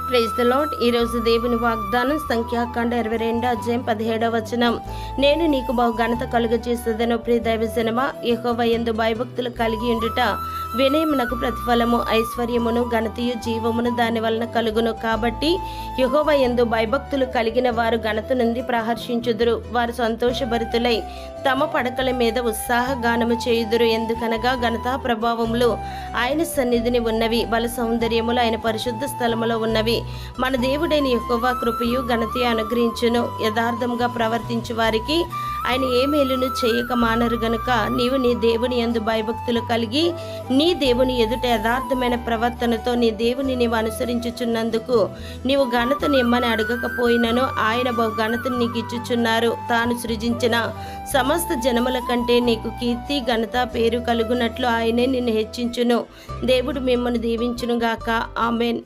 Praise the lord. ఈరోజు దేవుని వాగ్దానం సంఖ్యాకాండ 22 అధ్యాయం 17వ వచనం. నేను నీకు బహు ఘనత కలుగజేసేదను. ప్రియ దైవజనమా, యెహోవా యందు భయభక్తులు కలిగి ఉండుట వినయమునకు ప్రతిఫలము, ఐశ్వర్యమును ఘనతయు జీవమును దాని వలన కలుగును. కాబట్టి యెహోవా యందు భయభక్తులు కలిగిన వారు ఘనత నుండి ప్రహర్షించుదురు. వారు సంతోషభరితులై తమ పడకల మీద ఉత్సాహగానము చేయుదురు. ఎందుకనగా ఘనతా ప్రభావములు ఆయన సన్నిధిని ఉన్నవి, బల సౌందర్యములు ఆయన పరిశుద్ధ స్థలములో ఉన్నవి. మన దేవుడైన యెహోవా కృపయు ఘనతయు అనుగ్రహించును. యథార్థంగా ప్రవర్తించు వారికి ఆయన ఏ మేలును చేయక మానరు గనుక నీవు నీ దేవుని యందు భయభక్తులు కలిగి నీ దేవుని ఎదుట యథార్థమైన ప్రవర్తనతో నీ దేవుని నీవు అనుసరించుచున్నందుకు నీవు ఘనతను ఇమ్మని అడగకపోయినను ఆయన బహు ఘనతను నీకు ఇచ్చుచున్నారు. తాను సృజించిన సమస్త జనముల కంటే నీకు కీర్తి ఘనత పేరు కలుగునట్లు ఆయనే నిన్ను హెచ్చించును. దేవుడు మిమ్మల్ని దీవించునుగాక. ఆమెన్.